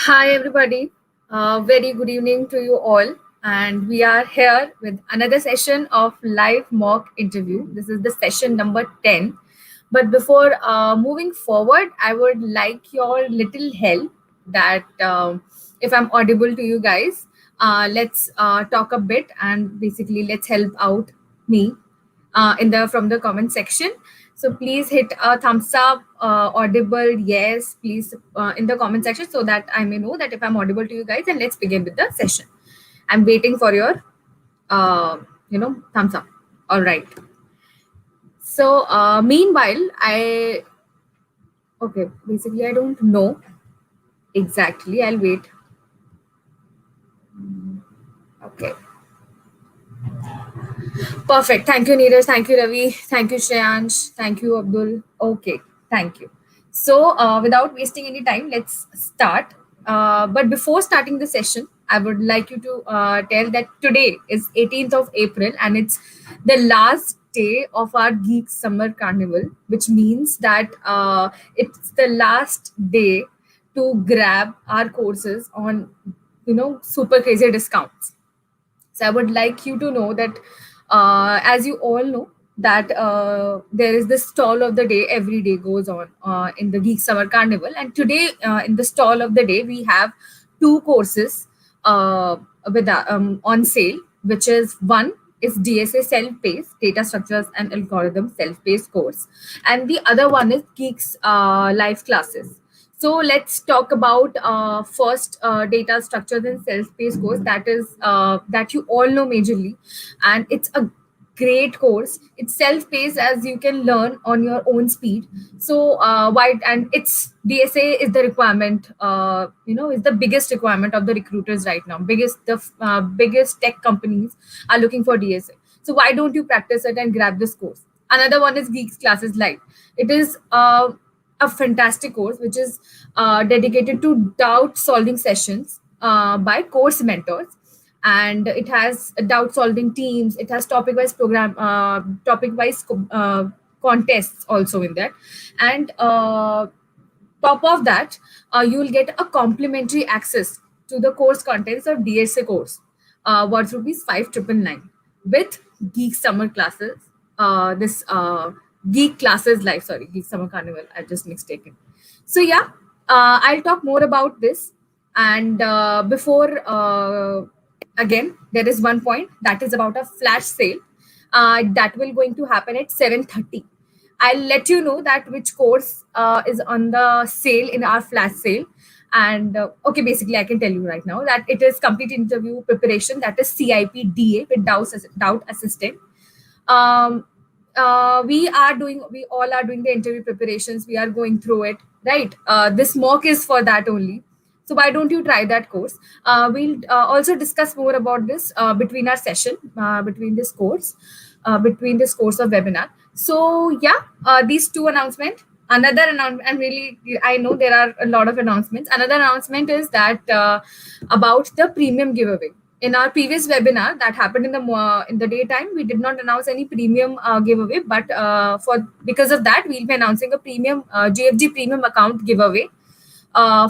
Hi, everybody. Very good evening to you all. And we are here with another session of live mock interview. This is the session number 10. But before moving forward, I would like your little help that if I'm audible to you guys, let's talk a bit and basically let's help out me in the from the comment section. So please hit a thumbs up, audible, yes, please in the comment section so that I may know that if I'm audible to you guys. And let's begin with the session. I'm waiting for your, thumbs up. All right. So meanwhile, basically I don't know exactly. I'll wait. Okay. Perfect. Thank you, Neeraj. Thank you, Ravi. Thank you, Shreyansh. Thank you, Abdul. Okay. Thank you. So, without wasting any time, let's start. But before starting the session, I would like you to tell that today is 18th of April and it's the last day of our Geek Summer Carnival, which means that it's the last day to grab our courses on, super crazy discounts. So I would like you to know that, as you all know, that there is this stall of the day every day goes on in the Geek Summer Carnival, and today in the stall of the day we have two courses on sale, which is one is DSA self-paced data structures and algorithm self-paced course, and the other one is Geeks live classes. So let's talk about first data structures and self-paced course that you all know majorly, and it's a great course. It's self-paced as you can learn on your own speed. So why and it's DSA is the requirement. Is the biggest requirement of the recruiters right now. Biggest tech companies are looking for DSA. So why don't you practice it and grab this course? Another one is Geeks Classes Live. It is a fantastic course which is dedicated to doubt solving sessions by course mentors, and it has doubt solving teams. It has topic wise contests also in that, and top of that, you will get a complimentary access to the course contents of DSA course worth rupees 5,999 with Geek Summer classes. This Geek Classes Live, sorry, Geek Summer Carnival. I just mistaken. So yeah, I'll talk more about this. And before again, there is one point that is about a flash sale that will going to happen at 7:30. I'll let you know that which course is on the sale in our flash sale. And okay, basically, I can tell you right now that it is complete interview preparation. That is CIPDA with doubt assistant. Um, we all are doing the interview preparations. We are going through it, right? This mock is for that only. So why don't you try that course? We'll also discuss more about this between our session, between this course of webinar. So yeah, these two announcements. Another announcement, I know there are a lot of announcements. Another announcement is that about the premium giveaway. In our previous webinar that happened in the daytime, we did not announce any premium giveaway, but for because of that, we'll be announcing a premium GFG premium account giveaway,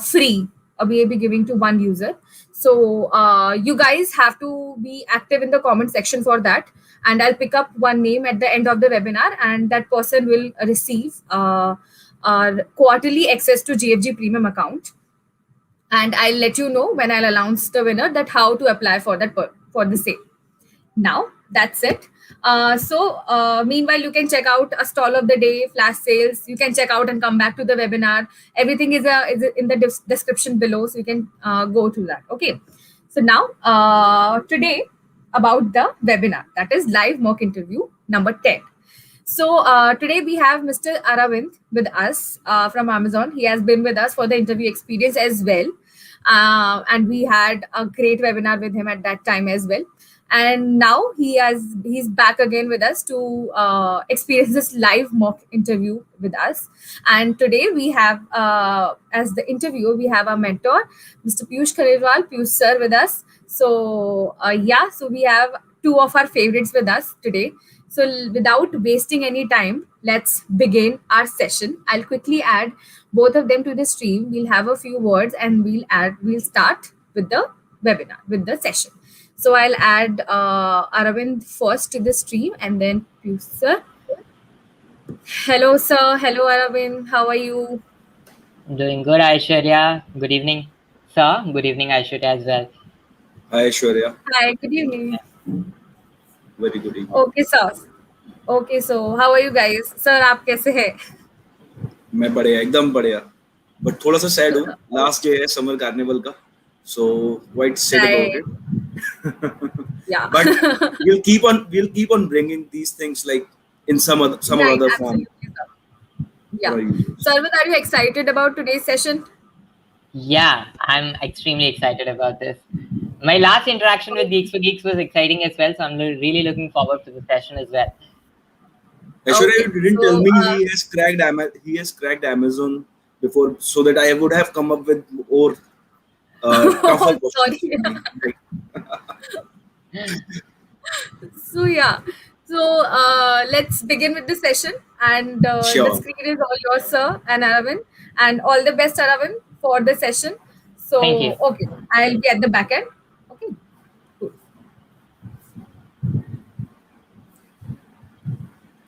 free. We'll be giving to one user. So you guys have to be active in the comment section for that, and I'll pick up one name at the end of the webinar, and that person will receive quarterly access to GFG premium account, and I'll let you know when I'll announce the winner that how to apply for for the sale. Now that's it. Meanwhile, you can check out a stall of the day, flash sales. You can check out and come back to the webinar. Everything is in the description below, so you can go through that. Okay. So now today about the webinar, that is live mock interview number 10. So today we have Mr. Aravind with us from Amazon. He has been with us for the interview experience as well. And we had a great webinar with him at that time as well. And now he's back again with us to experience this live mock interview with us. And today we have, as the interviewer, we have our mentor, Mr. Piyush Khandelwal, Piyush sir with us. So so we have two of our favorites with us today. So without wasting any time, let's begin our session. I'll quickly add both of them to the stream. We'll have a few words and we'll start with the webinar, with the session. So I'll add Aravind first to the stream and then Piyush sir. Hello sir, hello Aravind, how are you? Doing good, Aishwarya. Good evening, sir. Good evening, Aishwarya as well. Hi Aishwarya. Hi, good evening. Very good evening. Okay sir. Okay, so how are you guys? Sir, आप कैसे हैं? मैं बढ़िया एकदम बढ़िया but थोड़ा सा sad हूँ लास्ट डे है समर कार्निवल का so quite sad about Right. it Yeah. but we'll keep on bringing these things like in some or Right, other form absolutely, sir. for Yeah. our users. Sarvat, are you excited about today's session? Yeah, I'm extremely excited about this. My last interaction with Geeks4Geeks was exciting as well, so I'm really looking forward to the session as well. Aishwarya, Okay, you didn't so tell me he has cracked Amazon before so that I would have come up with more tougher questions sorry. for me. Like, So yeah, so let's begin with the session, and the sure. screen is all yours, sir, and Aravind, and all the best, Aravind, for the session. Thank you. So okay, I'll be at the back end. Okay, cool.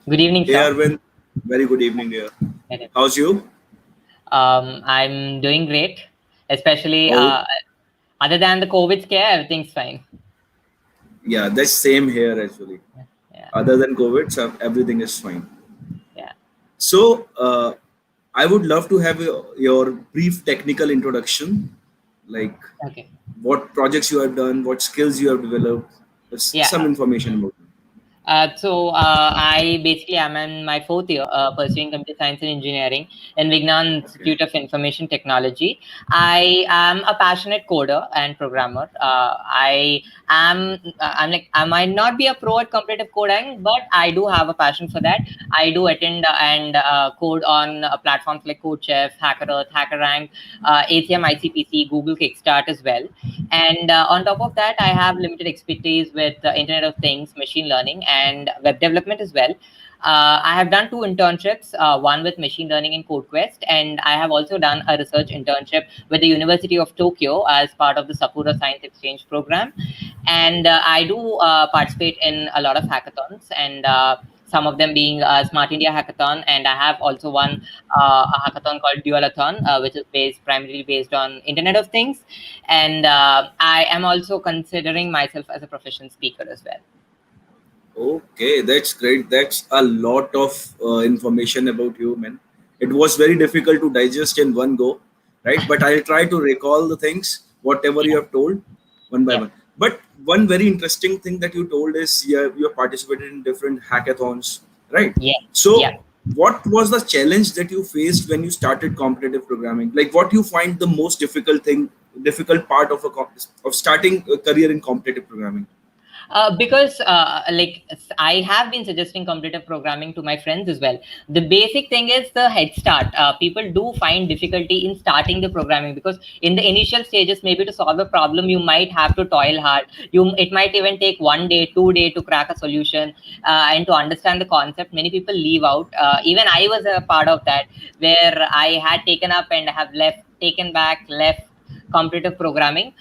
Good evening, Hey sir. Arvind, very good evening dear. How's you? I'm doing great, especially Oh. other than the COVID scare, everything's fine. Yeah, that's same here actually. Yeah. Other than COVID, so everything is fine. Yeah. So, I would love to have your brief technical introduction, like Okay. what projects you have done, what skills you have developed, Yeah. some information about it. I basically am in my fourth year pursuing computer science and engineering in Vignan Institute of Information Technology. I am a passionate coder and programmer. I might not be a pro at competitive coding, but I do have a passion for that. I do attend and code on platforms like CodeChef, HackerEarth, HackerRank, ACM, ICPC, Google Kickstart as well. And on top of that, I have limited expertise with Internet of Things, machine learning, and web development as well. I have done 2 internships, one with machine learning in CodeQuest, and I have also done a research internship with the University of Tokyo as part of the Sakura Science Exchange program. And I do participate in a lot of hackathons, and some of them being Smart India Hackathon, and I have also won a hackathon called Dualathon, which is primarily based on Internet of Things. And I am also considering myself as a professional speaker as well. Okay, that's great. That's a lot of information about you, man. It was very difficult to digest in one go, right? But I'll try to recall the things, whatever you have told, one by Yeah. one. But one very interesting thing that you told is you have participated in different hackathons, right? Yeah. So, Yeah. what was the challenge that you faced when you started competitive programming? Like, what you find the most difficult part of of starting a career in competitive programming? Because I have been suggesting competitive programming to my friends as well. The basic thing is the head start. People do find difficulty in starting the programming because in the initial stages, maybe to solve a problem, you might have to toil hard. It might even take 1 day, 2 days to crack a solution and to understand the concept. Many people leave out. Even I was a part of that, where I had taken up and have taken back, left competitive programming.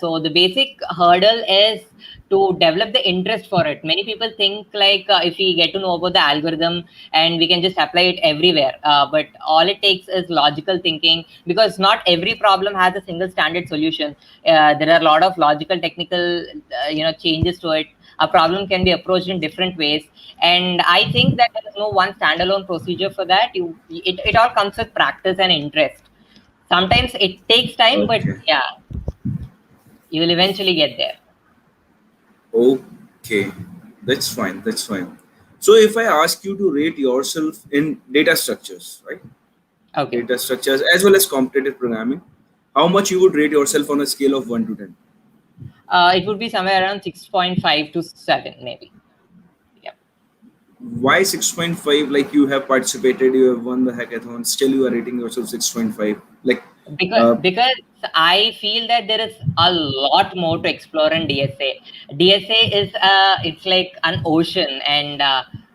So the basic hurdle is to develop the interest for it. Many people think like if we get to know about the algorithm and we can just apply it everywhere, but all it takes is logical thinking, because not every problem has a single standard solution. There are a lot of logical, technical, changes to it. A problem can be approached in different ways, and I think that there is no one standalone procedure for that. It all comes with practice and interest. Sometimes it takes time, but Okay. yeah, you will eventually get there. Okay, that's fine. That's fine. So if I ask you to rate yourself in data structures, right? Okay. Data structures as well as competitive programming, how much you would rate yourself on a scale of 1 to 10? It would be somewhere around 6.5 to 7, maybe. Yeah. Why 6.5? Like you have participated, you have won the hackathon, still you are rating yourself 6.5. Like, Because I feel that there is a lot more to explore in DSA. DSA is it's like an ocean, and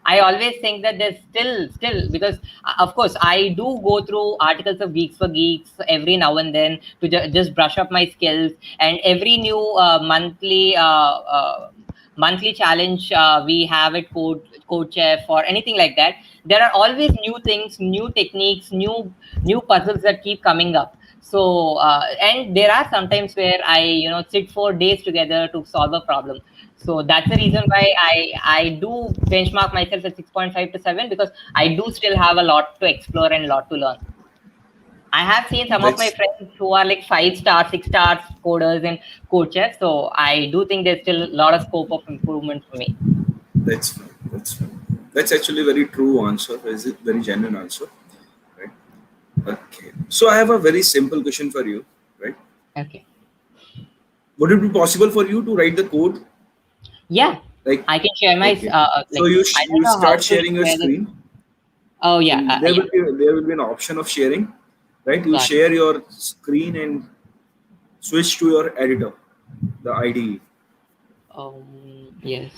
I always think that there's still because of course I do go through articles of Geeks for Geeks every now and then to just brush up my skills, and every new monthly challenge we have at Code Chef or anything like that. There are always new things, new techniques, new puzzles that keep coming up. So and there are sometimes where I sit for days together to solve a problem. So that's the reason why I do benchmark myself at 6.5 to 7, because I do still have a lot to explore and a lot to learn. I have seen some of my That's friends who are like 5-star, 6-star coders and coaches. So I do think there's still a lot of scope of improvement for me. that's fine. That's fine. That's actually a very true answer. Is it very genuine answer, right? Okay. So I have a very simple question for you, right? Okay. Would it be possible for you to write the code? Yeah, Like, I can share my okay. So like I don't you know how start to sharing your share this. screen, Oh yeah, and yeah. there will be an option of sharing, right? You Got it. share your screen and switch to your editor, the IDE. Yes.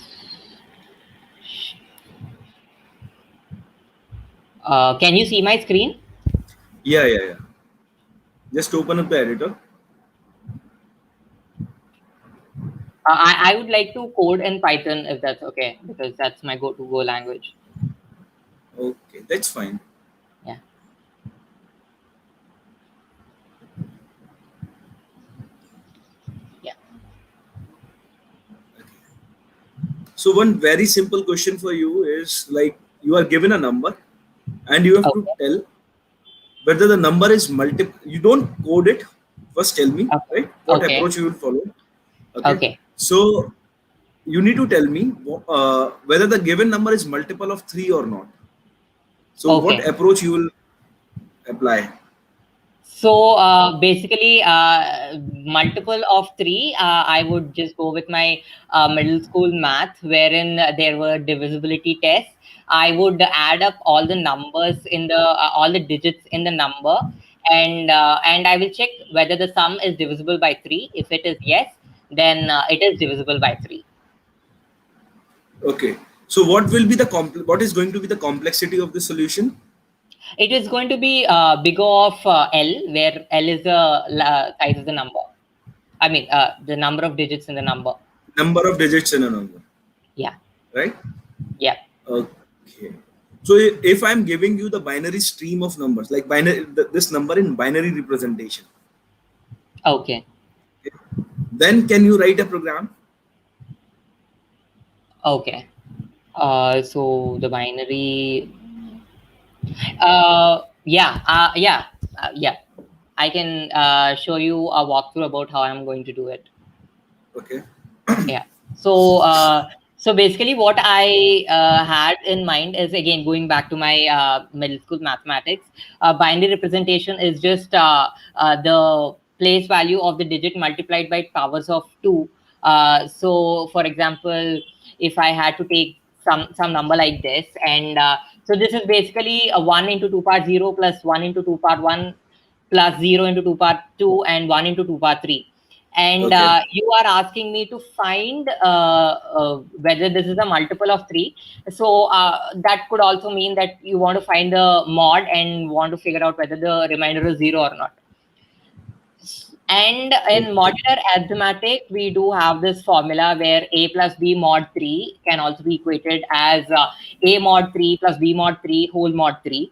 Can you see my screen? Yeah. Just open up the editor. I would like to code in Python if that's okay, because that's my go language. Okay, that's fine. Yeah. Yeah. So one very simple question for you is like you are given a number and you have to Okay. tell whether the number is multiple. You don't code it. First tell me, Okay. right? What Okay. approach you will follow. Okay. Okay. So you need to tell me whether the given number is multiple of 3 or not. So what Okay. approach you will apply? So basically, multiple of 3. I would just go with my middle school math, wherein there were divisibility tests. I would add up all the numbers in the all the digits in the number, and I will check whether the sum is divisible by 3. If it is yes, then it is divisible by 3. Okay. So what will be the what is going to be the complexity of the solution? It is going to be big of L, where L is the size of the number. I mean, the number of digits in the number. Number of digits in a number, Yeah. right? Yeah. Okay. So if I'm giving you the binary stream of numbers, like binary, this number in binary representation, Okay. okay, then can you write a program? Okay. So the binary. Yeah. I can show you a walkthrough about how I'm going to do it. Okay. Yeah. So so basically what I had in mind is, again, going back to my middle school mathematics. Binary representation is just the place value of the digit multiplied by powers of 2. So for example, if I had to take some number like this, and so this is basically a 1 into 2 power 0 plus 1 into 2 power 1 plus 0 into 2 power 2 and 1 into 2 power 3. And Okay. you are asking me to find whether this is a multiple of 3. So that could also mean that you want to find the mod and want to figure out whether the remainder is 0 or not. And in Okay. modular arithmetic, we do have this formula where a plus b mod 3 can also be equated as a mod 3 plus b mod 3 whole mod 3.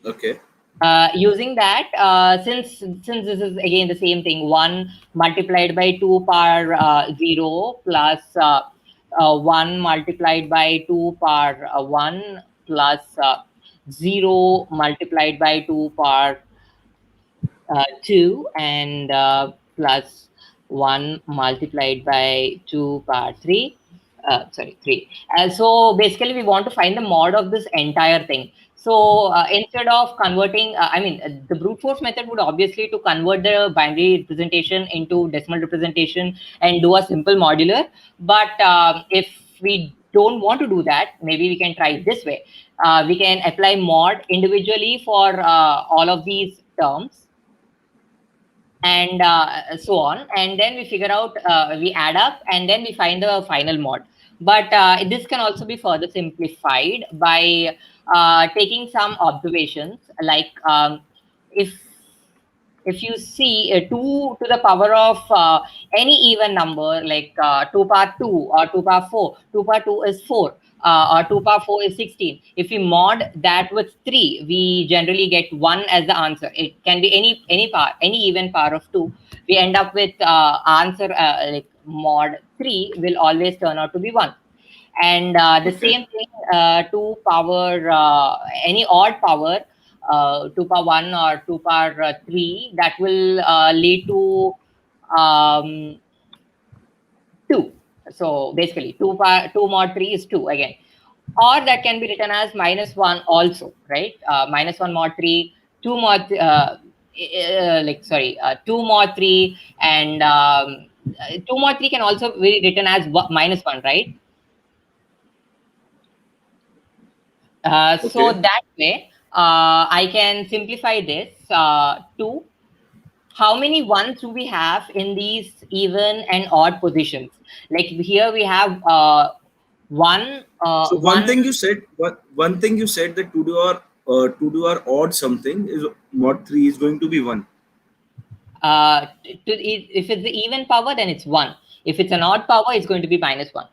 Okay. Using that, since this is again the same thing, 1 multiplied by 2 power 0 plus 1 multiplied by 2 power 1 plus 0 multiplied by 2 power 2 and plus 1 multiplied by 2 power 3. Sorry, 3. So basically, we want to find the mod of this entire thing. So instead of converting, the brute force method would obviously to convert the binary representation into decimal representation and do a simple modular. But if we don't want to do that, maybe we can try it this way. We can apply mod individually for all of these terms. and so on. And then we figure out, we add up, and then we find the final mod. But this can also be further simplified by taking some observations, like if you see 2 to the power of any even number, like 2 power 2 or 2 power 4, 2 power 2 is 4, or 2 power 4 is 16. If we mod that with 3, we generally get 1 as the answer. It can be any power, any even power of 2. We end up with answer, like mod 3 will always turn out to be 1. And the Okay. same thing, 2 power, any odd power, 2 power 1 or 2 power 3, that will lead to um, 2. So basically 2 power 2 mod 3 is 2 again. Or that can be written as -1 also, right? -1 mod 3, 2 mod, like, sorry, 2 mod 3, and 2 mod 3 can also be written as -1, right? So Okay. that way, I can simplify this to how many ones do we have in these even and odd positions. Like here we have So one one. thing you said, one thing you said that to do our odd something is mod 3 is going to be 1. If it's the even power, then it's 1. If it's an odd power, it's going to be -1.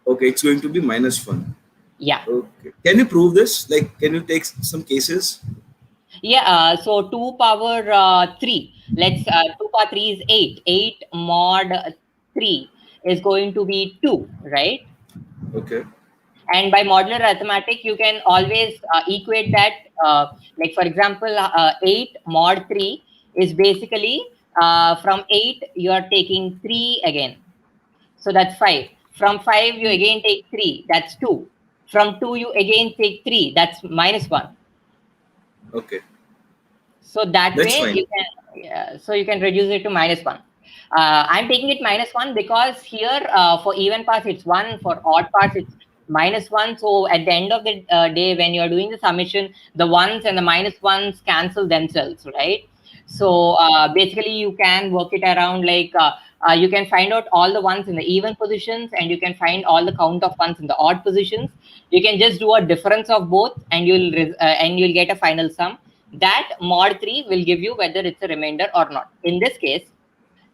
Okay, it's going to be -1. Yeah. Okay. Can you prove this? Like, can you take some cases? Yeah. So 2 power 3. Let's 2 power 3 is 8. 8 mod 3 is going to be 2, right? Okay. And by modular arithmetic, you can always equate that. Like, for example, 8 mod 3 is basically, from 8, you are taking 3 again. So that's 5. From 5, you Hmm. again take 3. That's 2. From 2, you again take 3. That's -1. Okay. So that That's way fine. you can, yeah, so you can reduce it to -1. I'm taking it -1 because here, for even parts it's 1, for odd parts it's -1. So at the end of the day, when you're doing the summation, the ones and the -1s cancel themselves, right? So basically you can work it around, like you can find out all the ones in the even positions, and you can find all the count of ones in the odd positions. You can just do a difference of both, and you'll get a final sum. That mod 3 will give you whether it's a remainder or not. In this case,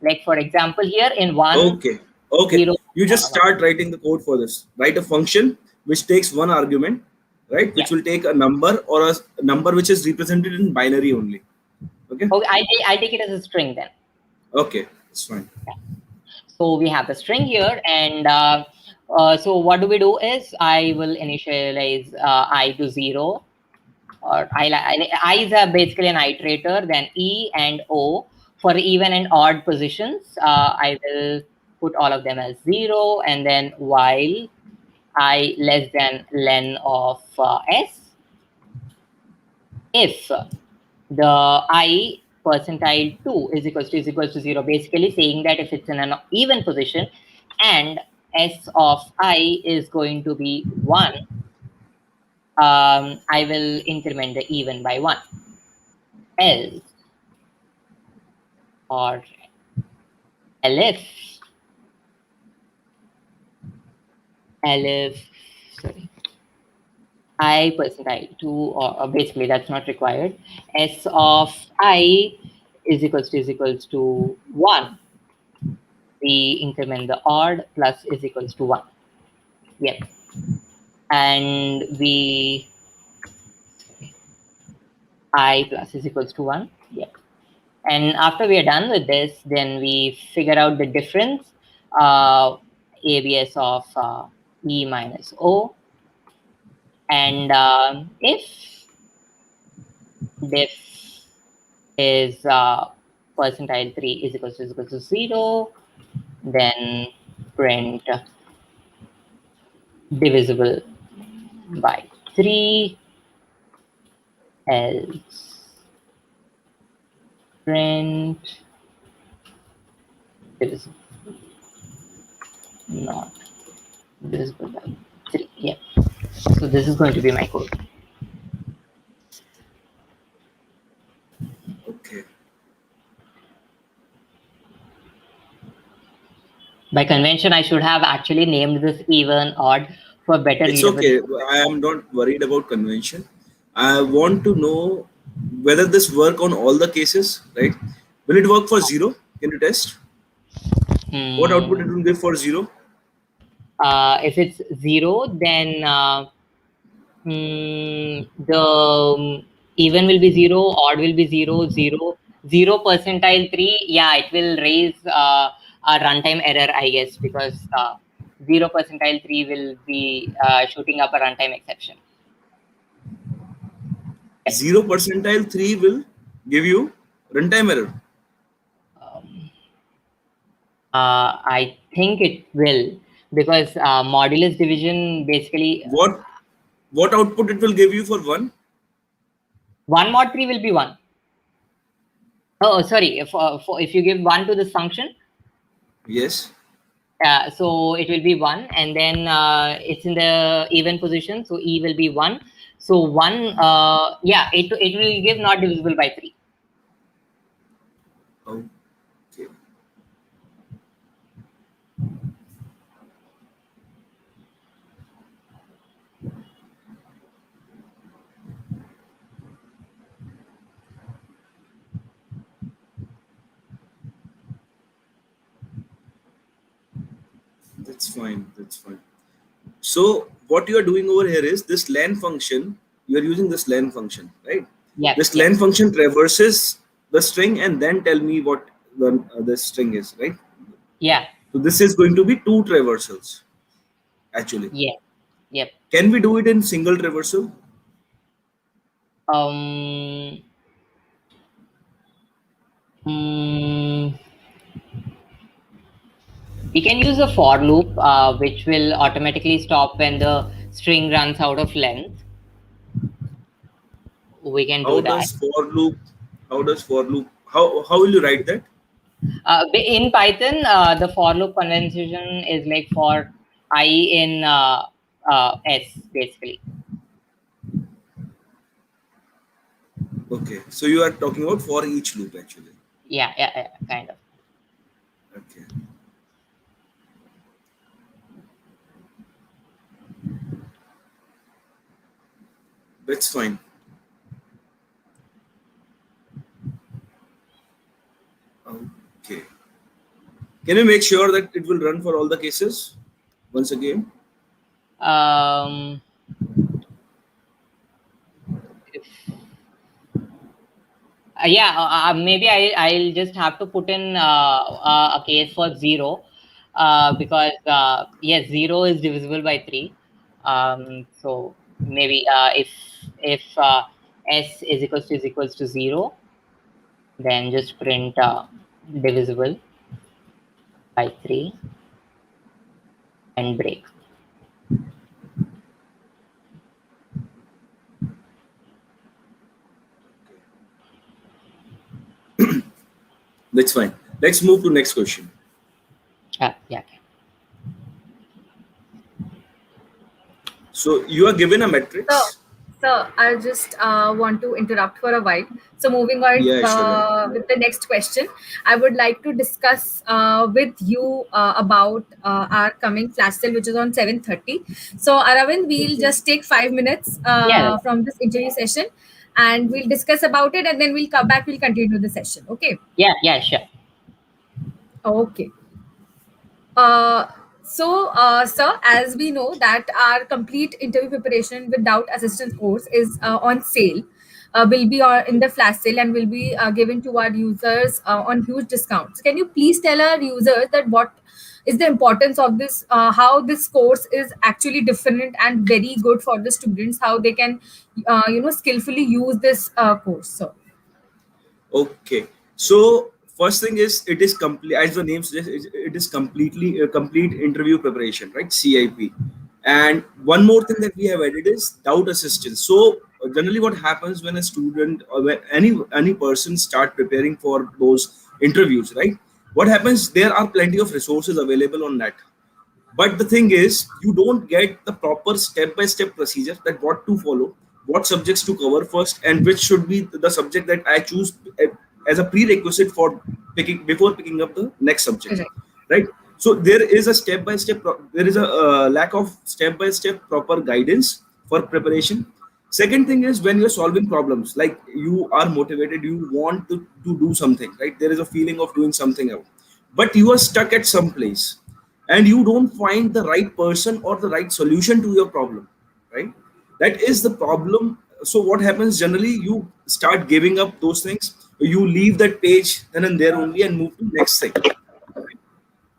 like for example, here in 1 Okay. Okay. 0 You just 1. start writing the code for this. Write a function which takes one argument, right? Yeah. Which will take a number or a number which is represented in binary only. Okay. Okay, I take it as a string then. Okay. That's fine. So we have the string here, and so what do we do is I will initialize I to 0, or I is basically an iterator, then E and O for even and odd positions. I will put all of them as 0, and then while I less than len of S, if the I percentile 2 is equals to 0, basically saying that if it's in an even position and S of I is going to be 1, I will increment the even by 1. Else, or elif, elif, sorry, I percentile 2, or basically that's not required. S of I is equals to 1. We increment the odd plus is equals to 1. Yep. And we, I plus is equals to 1. Yep. And after we are done with this, then we figure out the difference, ABS of E minus O. And if diff is percentile 3 is equals to 0, then print divisible by 3, else print divisible, not divisible by 3. Yeah. So this is going to be my code. Okay. By convention, I should have actually named this even, odd for better It's okay. readability. I am not worried about convention. I want to know whether this work on all the cases, right? Will it work for zero? Can you test what output it Hmm. will give for zero? If it's zero, then the even will be zero, odd will be zero, zero, zero percentile three. Yeah, it will raise a runtime error, I guess, because 0 percentile three will be shooting up a runtime exception. Yes. Zero percentile three will give you runtime error. Um, I think it will, because modulus division basically What output it will give you for one? 1 mod 3 will be 1. Sorry. If you give 1 to this function, Yes. so it will be 1, and then it's in the even position, so e will be 1. So 1, yeah, it will give not divisible by 3. Okay. That's fine. That's fine. So what you are doing over here is this len function. You are using this len function, right? Yep, This yep, len function traverses the string and then tell me what the string is, right? yeah, So this is going to be two traversals actually. yeah, yep. Can we do it in single traversal? um mm, we can use a for loop, which will automatically stop when the string runs out of length. We can How do that. does for loop? How does for loop? How will you write that? In Python, the for loop convention is like for I in S, basically. Okay, so you are talking about for each loop actually. Yeah, yeah, yeah, kind of. Okay. That's fine. Okay. Can you make sure that it will run for all the cases once again? Um, if, yeah, maybe I'll just have to put in a case for 0, because yes, 0 is divisible by 3. So maybe if S is equals to 0, then just print divisible by 3 and break. That's fine. Let's move to next question. Yeah. So you are given a So, matrix. I just want to interrupt for a while. So, moving on Yeah, sure. with the next question, I would like to discuss with you about our coming flash sale, which is on 7:30. So, Aravind, we'll Okay. just take 5 minutes Yeah, from this interview session, and we'll discuss about it, and then we'll come back. We'll continue the session. Okay. yeah, sure. Okay. Sir, as we know that our complete interview preparation without assistance course is on sale, will be in the flash sale and will be given to our users on huge discounts. Can you please tell our users that what is the importance of this, how this course is actually different and very good for the students, how they can, skillfully use this course, sir? Okay. So first thing is it is complete as the name suggests. It is completely a complete interview preparation, right? CIP. And one more thing that we have added is doubt assistance. So generally, what happens when a student or when any person start preparing for those interviews, right? What happens? There are plenty of resources available on net, but the thing is you don't get the proper step by step procedure that what to follow, what subjects to cover first, and which should be the subject that I choose as a prerequisite for picking before picking up the next subject, Correct. right? So there is a step by step, there is a lack of step by step proper guidance for preparation. Second thing is, when you're solving problems, like you are motivated, you want to do something, right? There is a feeling of doing something out, but you are stuck at some place and you don't find the right person or the right solution to your problem, right? That is the problem. So what happens generally, you start giving up those things, you leave that page then and there only and move to next thing.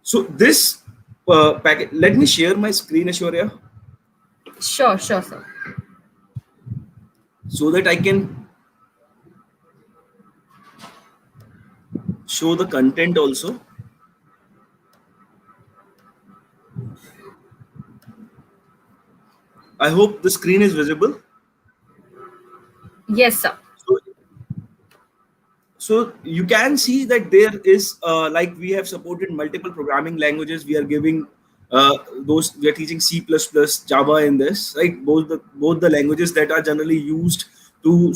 So this packet, let me share my screen, Ashwarya, Sure, sure, sir. so that I can show the content also. I hope the screen is visible. Yes, sir. So, so you can see that there is like we have supported multiple programming languages. We are giving those, we are teaching C++, Java in this, right? Both the languages that are generally used to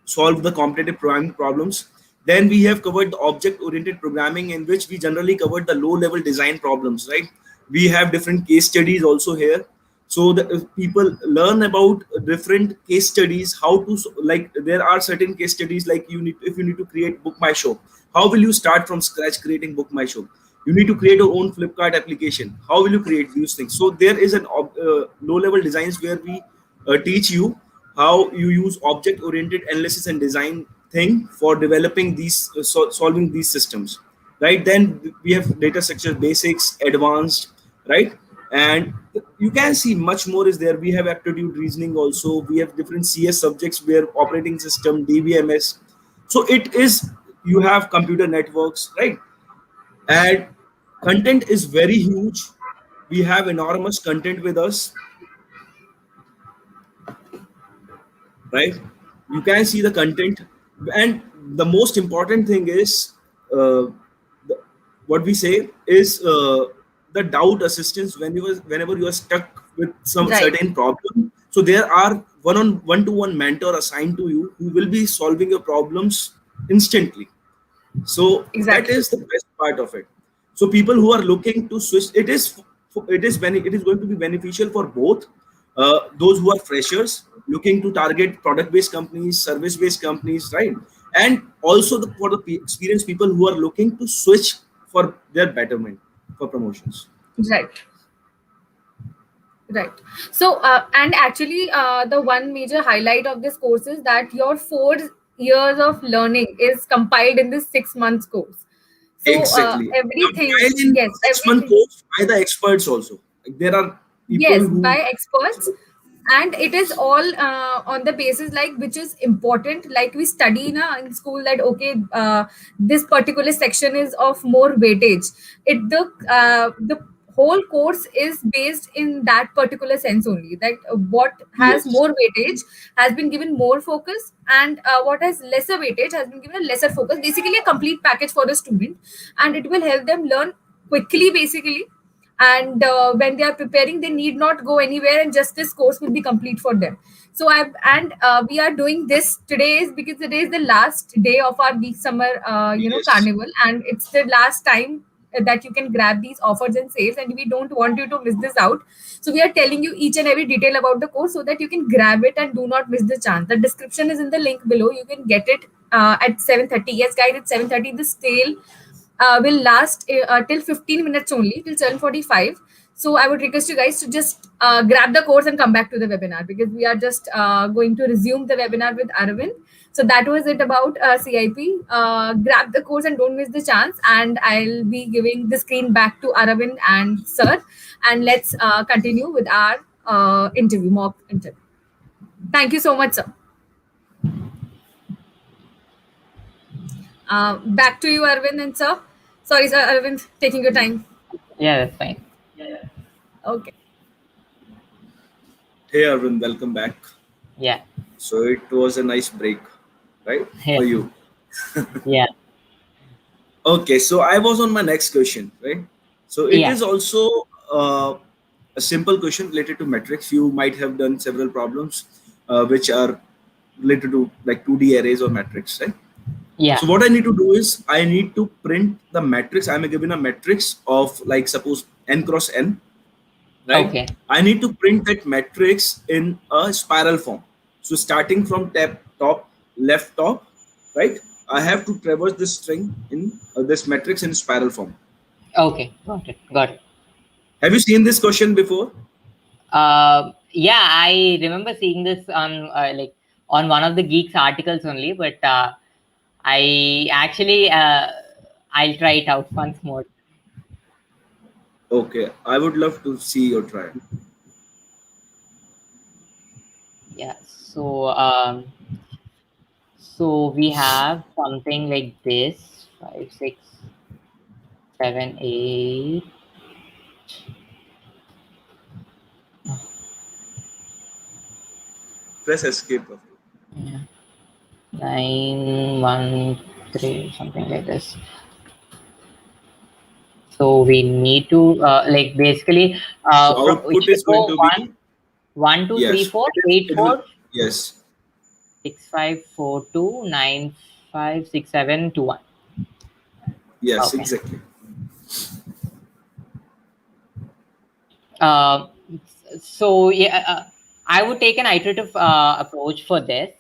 solve the competitive programming problems. Then we have covered the object-oriented programming, in which we generally covered the low-level design problems, right? We have different case studies also here, so that people learn about different case studies, how to like there are certain case studies like you need, if you need to create book my show, how will you start from scratch creating book my show? You need to create your own Flipkart application, how will you create these things? So there is an low-level designs where we teach you how you use object oriented analysis and design thing for developing these solving these systems, right? Then we have data structure basics, advanced, right? And you can see much more is there. We have aptitude reasoning also, we have different CS subjects where operating system, DBMS. So it is, you have computer networks, right? And content is very huge. We have enormous content with us, right? You can see the content. And the most important thing is, uh, the, what we say is the doubt assistance whenever you are stuck with some Right. certain problem. So there are one-to-one mentor assigned to you who will be solving your problems instantly. So that Exactly. is the best part of it. So people who are looking to switch, it is going to be beneficial for both those who are freshers looking to target product-based companies, service-based companies, right? And also for the experienced people who are looking to switch for their betterment, for promotions. Right. Right. So, and actually, the one major highlight of this course is that your 4 years of learning is compiled in this 6 months course. So, Exactly. everything, Compiled in yes, 6 month everything. course by the experts also. Like there are people Yes, by who. experts, and it is all on the basis like which is important. Like we study in school that okay, this particular section is of more weightage. The whole course is based in that particular sense only. That what has Yes. more weightage has been given more focus, and what has lesser weightage has been given a lesser focus. Basically, a complete package for the student, and it will help them learn quickly. Basically, and when they are preparing they need not go anywhere, and just this course will be complete for them. So I and we are doing this today is because today is the last day of our week summer Yes. carnival, and it's the last time that you can grab these offers and saves, and we don't want you to miss this out. So we are telling you each and every detail about the course so that you can grab it and do not miss the chance. The description is in the link below. You can get it at 7:30. Yes guys, it's 7:30. The sale will last till 15 minutes only, till 7:45. So I would request you guys to just grab the course and come back to the webinar, because we are just going to resume the webinar with Aravind. So that was it about CIP. Grab the course and don't miss the chance. And I'll be giving the screen back to Aravind and Sir. And let's continue with our mock interview. Thank you so much, sir. Back to you, Arvind and Sir. Sorry, sir, Arvind, taking your time. Yeah, that's fine. Okay. Hey Arvind, welcome back. Yeah. So it was a nice break, right, Yeah. for you. Yeah. Okay, so I was on my next question, right? So it Yeah. is also a simple question related to metrics. You might have done several problems which are related to like 2D arrays or metrics, right? Yeah. So what I need to do is I need to print the matrix. I'm given a matrix of like suppose n cross n, right? Okay. I need to print that matrix in a spiral form. So starting from top left top, right? I have to traverse this string in this matrix in spiral form. Okay. Got it. Got it. Have you seen this question before? Yeah, I remember seeing this on like on one of the Geeks articles only, but I actually I'll try it out once more. Okay, I would love to see your try. Yeah. So we have something like this: 5, 6, 7, 8. Press escape. Yeah, 9, 1, 3, something like this. So we need to like basically So from it output should is going go to one, be one, two, three, yes. four, It is. eight, It will four, yes. 6, 5, 4, 2, 9, 5, 6, 7, 2, 1. Yes, Okay. exactly. Uh, so yeah, I would take an iterative approach for this.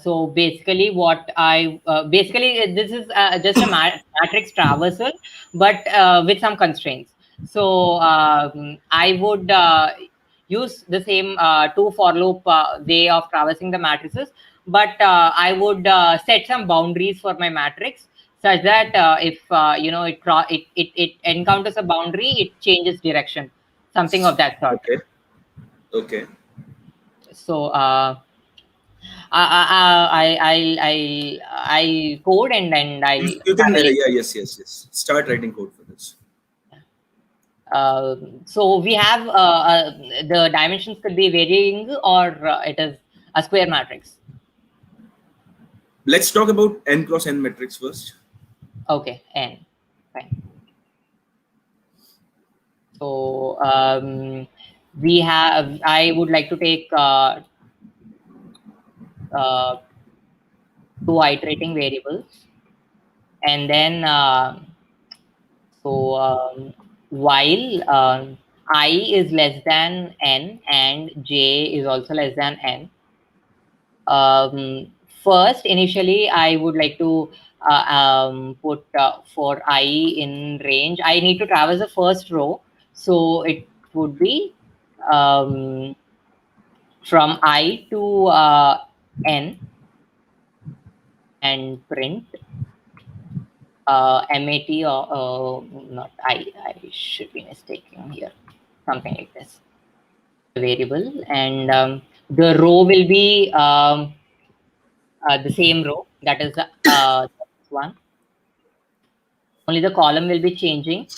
So basically, what I basically this is just a matrix traversal, but with some constraints. So I would use the same two for loop way of traversing the matrices, but I would set some boundaries for my matrix such that if it encounters a boundary, it changes direction, something of that sort. Okay. Okay. So I code and I'll You can have a yeah, yes, yes, yes. Start writing code for this. so we have the dimensions could be varying, or it is a square matrix. Let's talk about n cross n matrix first. Okay, n. Fine. So we have. I would like to take uh, two iterating variables, and then so while I is less than n and j is also less than n, first initially I would like to put for I in range, I need to traverse the first row. So it would be um, from I to n and print mat, or not I should be mistaken here, something like this, variable, and the row will be the same row, that is this one, only the column will be changing.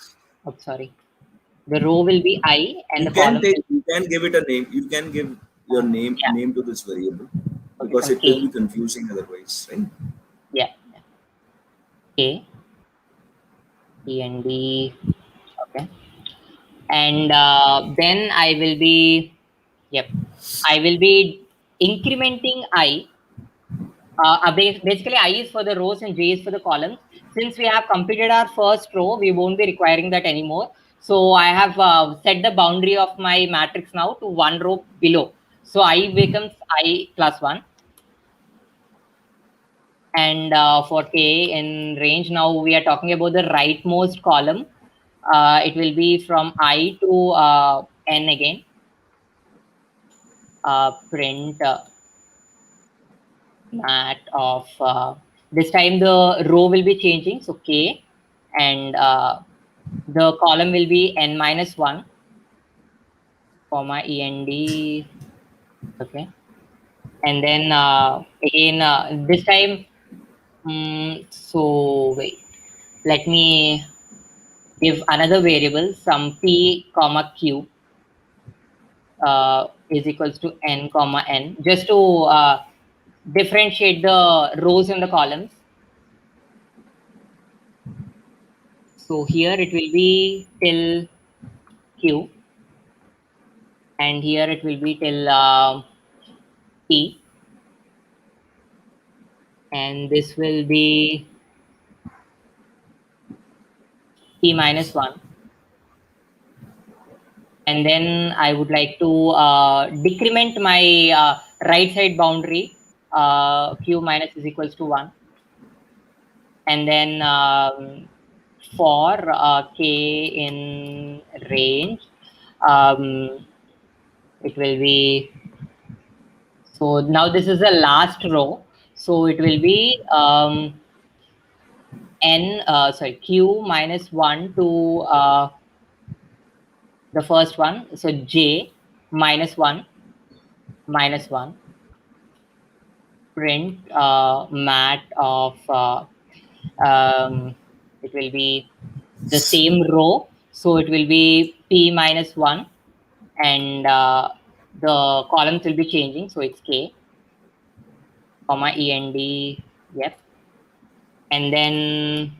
Oh, sorry, the row will be I and You the can column take. will You can give it a name. You can give your yeah, name to this variable okay, because some it will k, be confusing otherwise, right? yeah, k, e and d, okay, and then I will be, yep, I will be incrementing I. Basically, I is for the rows and J is for the columns. Since we have completed our first row, we won't be requiring that anymore. So I have set the boundary of my matrix now to one row below. So I becomes I plus 1. And for K in range, now we are talking about the rightmost column. It will be from I to N again. Print mat of this time the row will be changing, so k, and the column will be n minus 1 comma end, okay, and then again this time so wait, let me give another variable, some p comma q is equals to n comma n, just to differentiate the rows and the columns. So here it will be till Q, and here it will be till P, and this will be p minus 1. And then I would like to decrement my right side boundary, q minus is equals to 1. And then for k in range, um, it will be, so now this is the last row, so it will be q minus 1 to the first one, so j minus 1 minus 1, print mat of it will be the same row, so it will be p minus 1, and the columns will be changing, so it's k comma end, yep. And then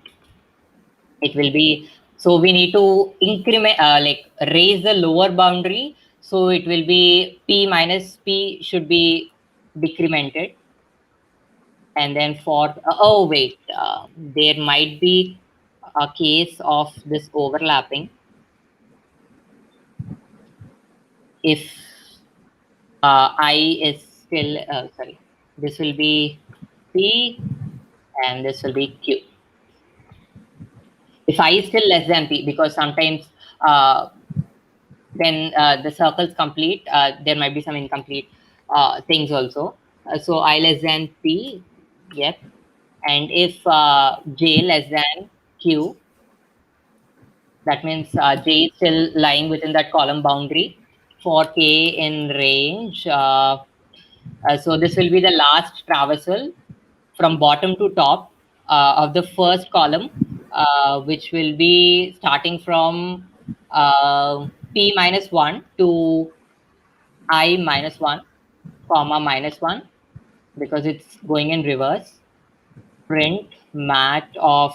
it will be, so we need to increment, like raise the lower boundary, so it will be p minus p should be decremented. And then for oh wait, there might be a case of this overlapping. If I is still sorry, this will be p and this will be q. If I is still less than p, because sometimes when the circle's complete, there might be some incomplete things also. So I less than p, yep. And if j less than q, that means j is still lying within that column boundary. For k in range, so this will be the last traversal from bottom to top of the first column, which will be starting from p minus 1 to I minus 1, comma minus 1, because it's going in reverse. Print mat of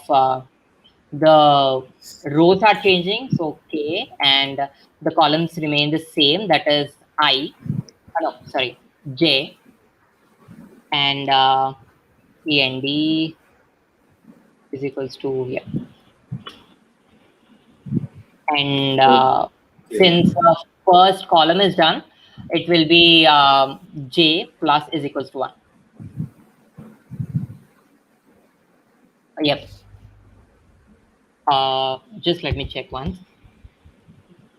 the rows are changing, so k, and the columns remain the same, that is I, no, sorry, j, and end is equals to, yeah. And Okay. since the first column is done, it will be j plus is equals to 1. Yep. Just let me check once.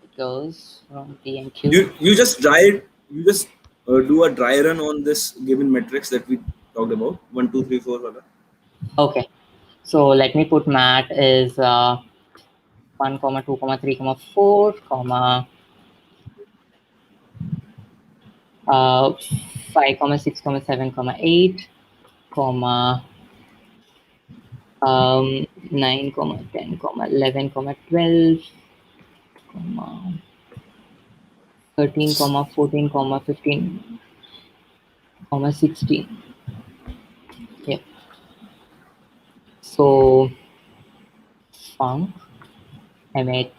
It goes from p and q. You just do a dry run on this given metrics that we talked about, 1 2 3 4 wala. Okay. So let me put mat is 1 comma 2 comma 3 comma 4 comma 5 comma 6 comma 7 comma 8 comma 9 comma 10 comma 11 comma 12 comma 13 comma 14 comma 15 comma 16. Yeah. So func mat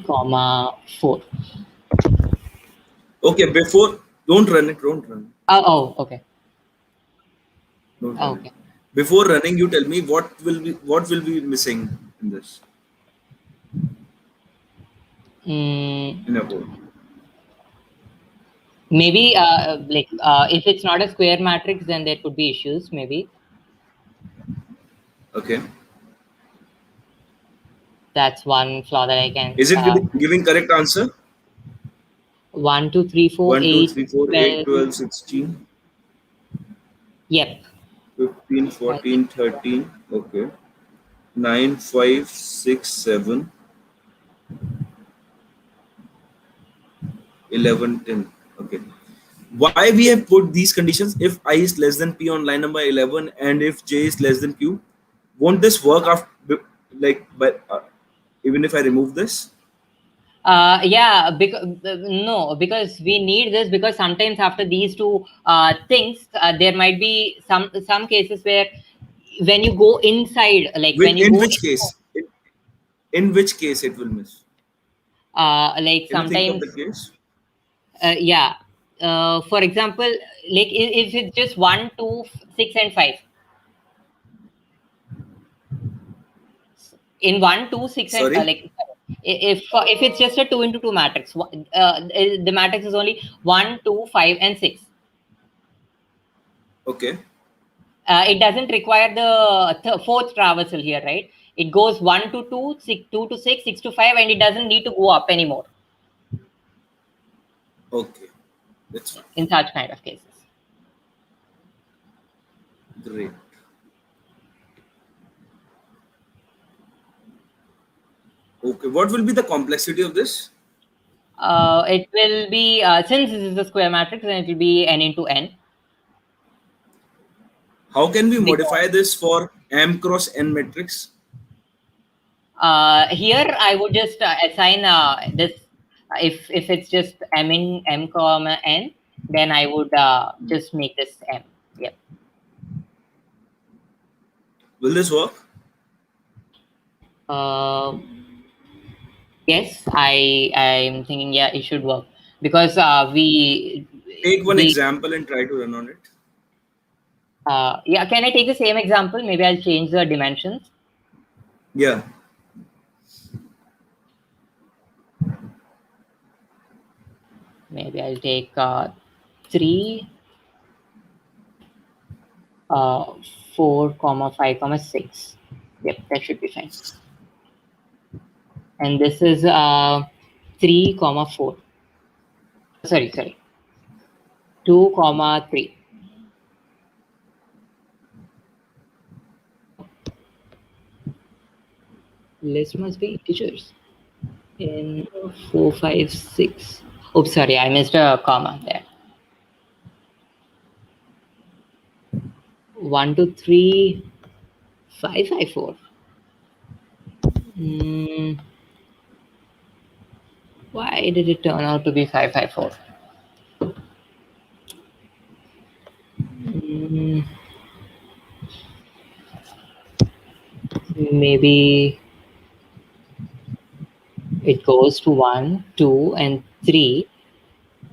comma 4. Okay, before, don't run it, don't run it. Oh, okay. Don't run Okay. it. Before running, you tell me what will be missing in this Mm, in a code. maybe like if it's not a square matrix, then there could be issues, maybe. Okay. That's one flaw that I can Is it giving correct answer? 1 2 3 4 1 2 8 3 4 8 12. 12 16 Yep. 15 I think 14 13. Okay. 9 5 6 7 11 10. Okay. Why we have put these conditions? If I is less than p on line number 11 and if j is less than q, won't this work after, like, but even if I remove this? yeah, because no, because we need this, because sometimes after these two things, there might be some cases where when you go inside, like when you In go which case? In which case it will miss? like Can you think of sometimes the case? yeah, for example, like if it's just 1 2 6 and 5, In 1, 2, 6, and Sorry. if it's just a 2 into 2 matrix, the matrix is only 1, 2, 5, and 6. Okay. It doesn't require the fourth traversal here, right? It goes 1 to 2, 2 to 6, 6 to 5, and it doesn't need to go up anymore Okay. That's fine. in such kind of cases. Great. Okay. What will be the complexity of this? It will be, since this is a square matrix, then it will be n into n. How can we Because modify this for M cross N matrix? here I would just assign this, if it's just m in m comma n, then I would just make this m. Yep. Will this work? Uh, yes, I'm thinking, yeah, it should work, because Take one we example and try to run on it. yeah, can I take the same example? Maybe I'll change the dimensions. Yeah. Maybe I'll take 3, 4, comma 5, comma 6. Yep, that should be fine. And this is 3, comma 4. Sorry, 2, comma 3. List must be integers. In 4, 5, 6. Oops, sorry, I missed a comma there. 1, 2, 3, 5, 5, 4. Why did it turn out to be 5, 5, 4? Maybe it goes to 1, 2, and 3,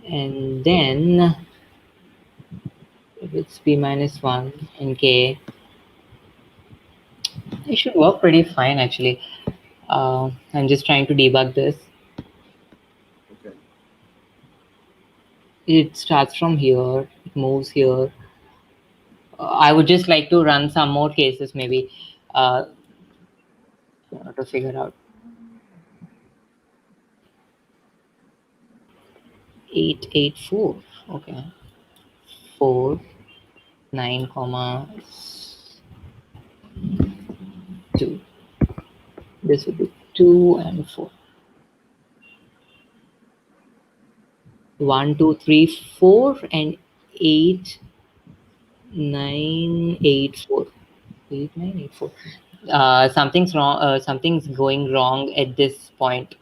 and then if it's p minus 1 and k, it should work pretty fine actually. I'm just trying to debug this. Okay. It starts from here, it moves here. I would just like to run some more cases, maybe, to figure out. 8, 8, 4. Okay. 4, 9, comma 2. This would be 2 and 4. 1, 2, 3, 4, and 8, 9, 8, 4. 8, 9, 8, 4. Something's wrong. Something's going wrong at this point.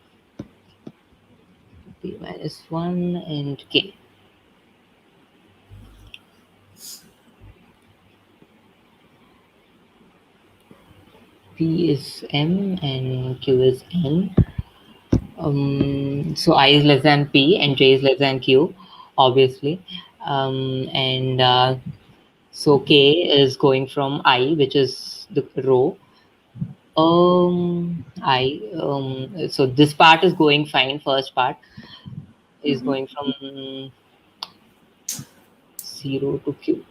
P minus 1 and k. P is m and q is n. So I is less than p and j is less than q, obviously. And so k is going from I, which is the row. So this part is going fine. First part is going from 0 to q.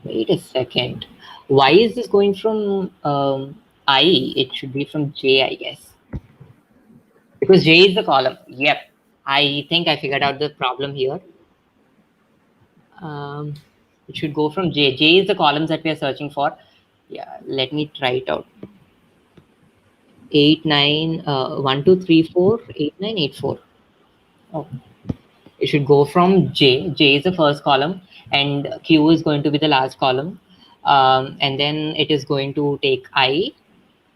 Wait a second. Why is this going from I? It should be from j, I guess. Because j is the column. Yep. I think I figured out the problem here. It should go from j. J is the columns that we are searching for. Yeah, let me try it out. 8, 9, 1, 2, 3, 4, 8, 9, 8, 4. Oh. It should go from j. J is the first column, and q is going to be the last column. And then it is going to take I,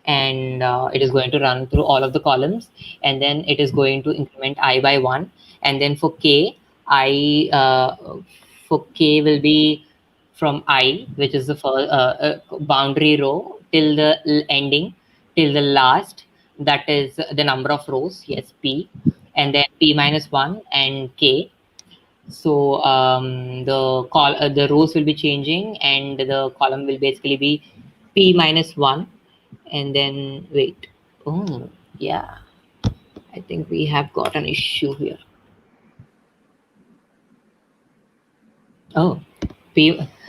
and it is going to run through all of the columns, and then it is going to increment I by 1. And then for k, for k will be from I, which is the first boundary row, till the ending, till the last, that is the number of rows. Yes, p, and then p minus 1 and k. So the rows will be changing, and the column will basically be p minus 1 And then wait. Oh, yeah. I think we have got an issue here. Oh,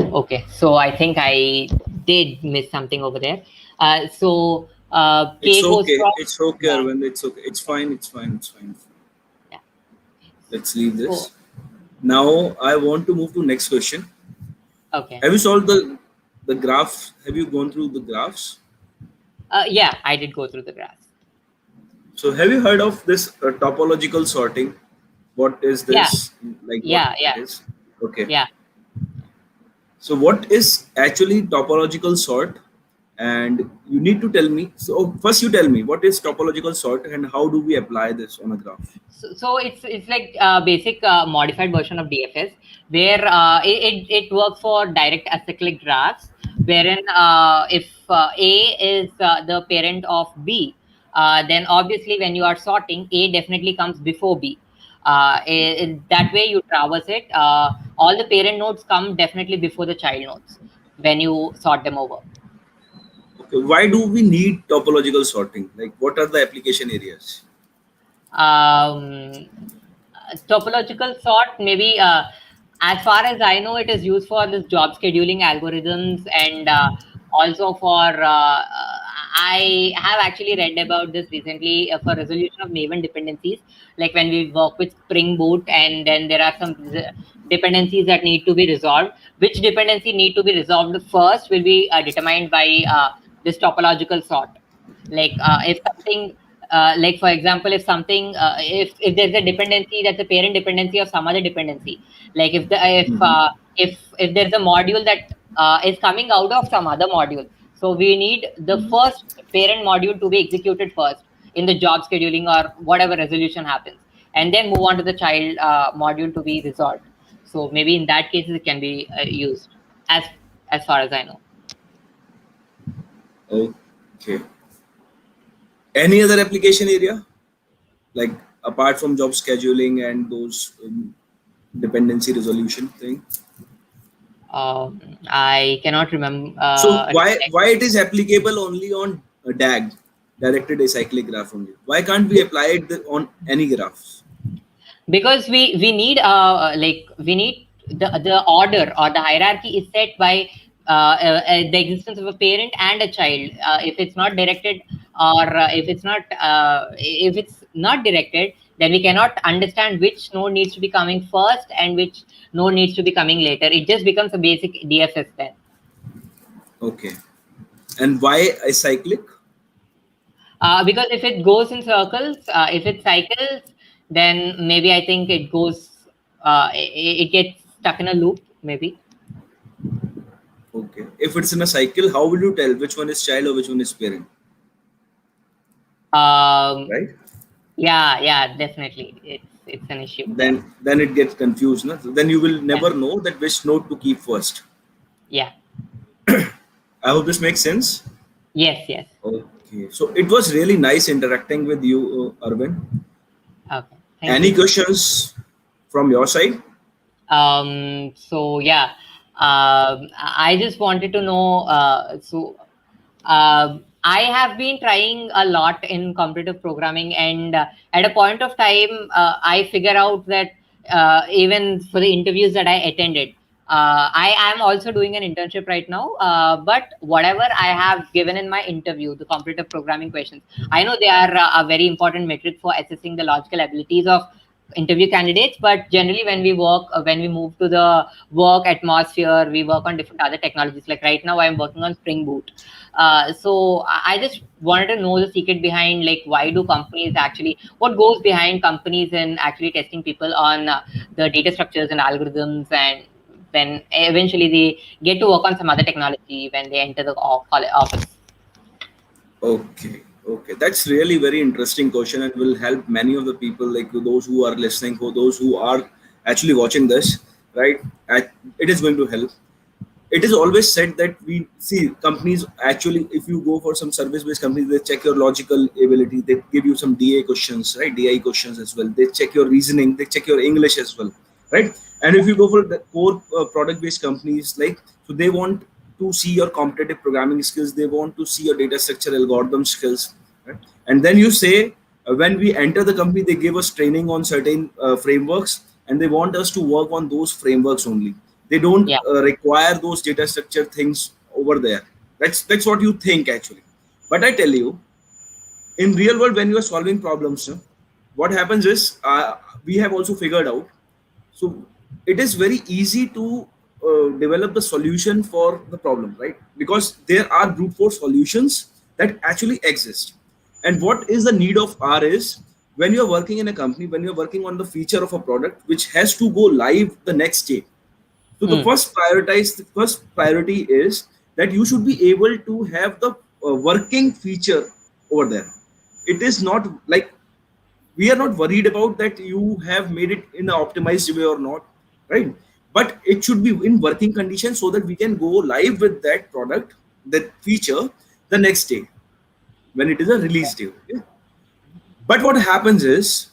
okay. So I think I did miss something over there. It's K goes okay. from, It's okay, yeah, Arvind. It's okay. It's fine. It's fine. It's fine. yeah. Let's leave So this. Now I want to move to next question. okay. Have you solved the graph? Have you gone through the graphs? Yeah, I did go through the graphs. So have you heard of this topological sorting? What is Yeah, this? Like what yeah, it yeah, is? Okay. yeah. So what is actually topological sort? And you need to tell me. So first you tell me what is topological sort and how do we apply this on a graph? So it's like basic modified version of DFS, where it works for direct acyclic graphs, wherein if A is the parent of B, then obviously when you are sorting, A definitely comes before B. That way you traverse it. All the parent nodes come definitely before the child nodes when you sort them over. Okay. Why do we need topological sorting? Like what are the application areas? Um, Topological sort, maybe as far as I know, it is used for this job scheduling algorithms, and also for I have actually read about this recently for resolution of Maven dependencies, like when we work with Spring Boot, and then there are some dependencies that need to be resolved. Which dependency need to be resolved first will be determined by this topological sort. Like if something like for example, if something if there's a dependency that's a parent dependency of some other dependency, like Mhm. if there's a module that is coming out of some other module, so we need the Mhm. first parent module to be executed first in the job scheduling or whatever resolution happens, and then move on to the child module to be resolved. So maybe in that case it can be used as as far as I know. Okay. Any other application area? Like apart from job scheduling and those dependency resolution thing? I cannot remember. So why it is applicable only on a DAG, directed acyclic graph only? Why can't we apply it on any graphs? Because we need we need the order or the hierarchy is set by the existence of a parent and a child. If it's not directed, or if it's not directed, then we cannot understand which node needs to be coming first and which node needs to be coming later. It just becomes a basic DFS then. Okay. And why acyclic? Because if it goes in circles, if it cycles, then maybe I think it goes, it gets stuck in a loop, maybe. Okay. If it's in a cycle, how will you tell which one is child or which one is parent? Um, Right? yeah, yeah, definitely. It's an issue there. Then it gets confused. No? Then you will Yeah, never know that which node to keep first. yeah, I hope this makes sense. yes, yes. Okay. So it was really nice interacting with you, Arvind. Okay, thank Any you. questions from your side? So yeah, I just wanted to know. I have been trying a lot in competitive programming, and at a point of time, I figure out that even for the interviews that I attended, I am also doing an internship right now. But whatever I have given in my interview, the competitive programming questions, I know they are a very important metric for assessing the logical abilities of interview candidates. But generally when we work when we move to the work atmosphere, we work on different other technologies. Like right now I'm working on Spring Boot. I just wanted to know the secret behind, like, why do companies actually, what goes behind companies in actually testing people on the data structures and algorithms, and then eventually they get to work on some other technology when they enter the office. Okay, okay, that's really very interesting question and will help many of the people, like those who are listening, for those who are actually watching this, right? It is going to help. It is always said that we see companies actually, if you go for some service-based companies, they check your logical ability, they give you some DA questions, right? DI questions as well. They check your reasoning, they check your English as well, right? And if you go for the core product-based companies, like so they want to see your competitive programming skills, they want to see your data structure algorithm skills, right? And then you say, when we enter the company, they give us training on certain frameworks, and they want us to work on those frameworks only. They don't Yeah. require those data structure things over there. That's what you think actually. But I tell you, in real world, when you are solving problems, what happens is, we have also figured out, so it is very easy to develop the solution for the problem, right? Because there are brute force solutions that actually exist. And what is the need of R is, when you're working in a company, when you're working on the feature of a product which has to go live the next day. So the first priority is that you should be able to have the working feature over there. It is not like, we are not worried about that you have made it in an optimized way or not, right? But it should be in working condition so that we can go live with that product, that feature, the next day when it is a release day. Okay? But what happens is,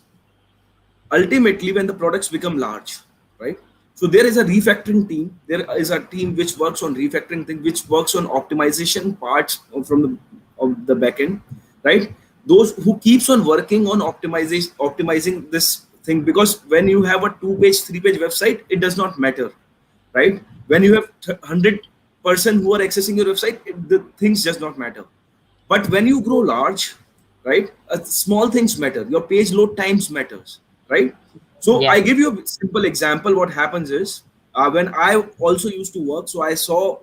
ultimately when the products become large, right? So there is a refactoring team. There is a team which works on refactoring thing, which works on optimization parts from the backend, right? Those who keeps on working on optimizing this thing, because when you have a 2-page 3-page website, it does not matter, right? When you have 100% who are accessing your website, the things does not matter. But when you grow large, right, small things matter. Your page load times matters, right? So Yeah. I give you a simple example. What happens is, when I also used to work, so I saw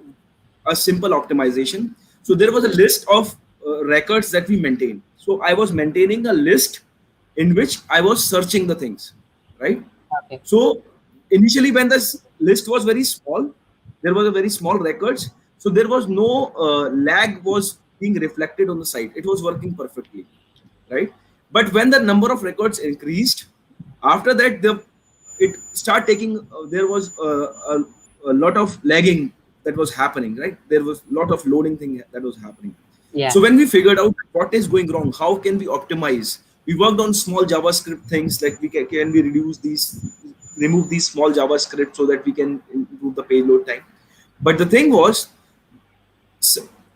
a simple optimization. So there was a list of records that we maintain. So I was maintaining a list in which I was searching the things, right? Okay. So initially, when this list was very small, there was a very small records. So there was no lag was being reflected on the site. It was working perfectly, right? But when the number of records increased, after that the it start taking. There was a lot of lagging that was happening, right? There was a lot of loading thing that was happening. Yeah. So when we figured out what is going wrong, how can we optimize? We worked on small JavaScript things, like can we remove these small JavaScript so that we can improve the payload time. But the thing was,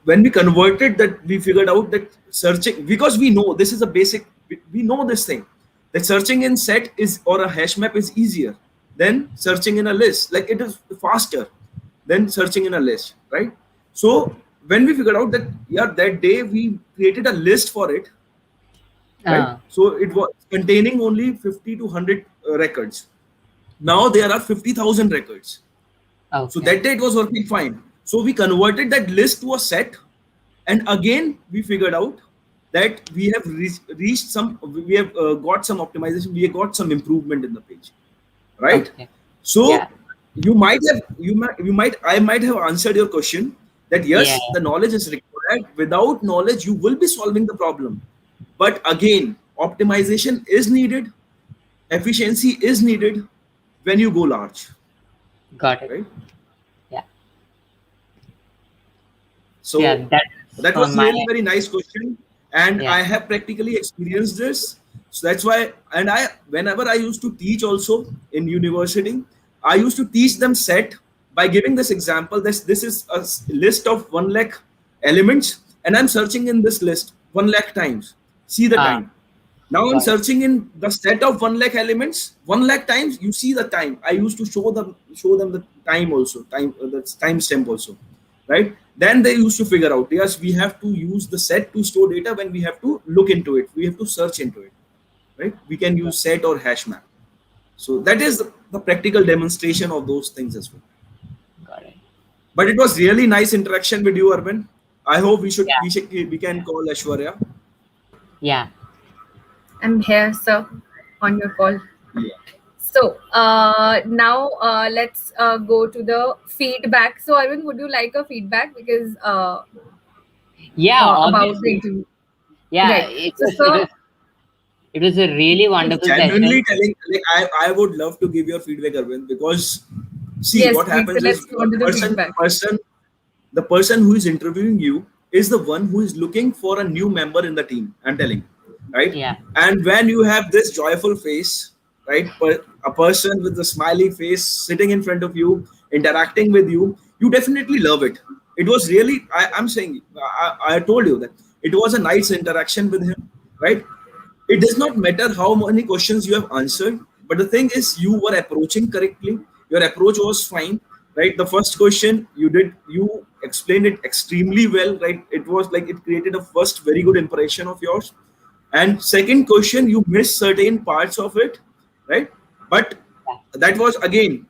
when we converted that, we figured out that searching, because we know this is a basic, we know this thing, that searching in set is, or a hash map is easier than searching in a list. Like, it is faster than searching in a list, right? So when we figured out that, yeah, that day we created a list for it, right? Uh, So it was containing only 50 to 100 records. Now there are 50,000 records. So okay. that day it was working fine. So we converted that list to a set, and again we figured out that we have reached some, we have got some optimization, we have got some improvement in the page, right? Okay. So Yeah. I might have answered your question that Yeah. yes, the knowledge is required. Without knowledge, you will be solving the problem. But again, optimization is needed, efficiency is needed when you go large, Got it. right? Yeah. Yeah. So That's that from was my really end. very nice question, and Yeah. I have practically experienced this. So that's why, and I, whenever I used to teach also in university, I used to teach them set by giving this example. This is a list of 1 lakh elements, and I'm searching in this list 1 lakh times. See the Ah, time. Now I'm got it. searching in the set of 1 lakh elements, 1 lakh times. You see the time. I used to show them the time also, the time stamp also, right? Then they used to figure out, yes, we have to use the set to store data. When we have to look into it, we have to search into it, right? We can use set or hash map. So that is the practical demonstration of those things as well. Got it. But it was really nice interaction with you, Arvind. I hope Yeah. we can call Ashwarya. Yeah. I'm here, sir, on your call. Yeah. So now let's go to the feedback. So Arvind, would you like a feedback, because Yeah. about the Obviously. interview? Yeah. Right. So sir, It was a really wonderful session. Genuinely telling, like, I would love to give your feedback, Arvind, because see yes, what please. So happens is, let's go on to the feedback. the person who is interviewing you is the one who is looking for a new member in the team. I'm telling, right? Yeah. And when you have this joyful face, right, a person with a smiley face sitting in front of you, interacting with you, you definitely love it, It was really, I'm saying, I told you that it was a nice interaction with him, right? It does not matter how many questions you have answered, but the thing is, you were approaching correctly. Your approach was fine, right? The first question you explained it extremely well, right? It was like it created a first very good impression of yours. And second question, you missed certain parts of it, right? But Yeah. that was again,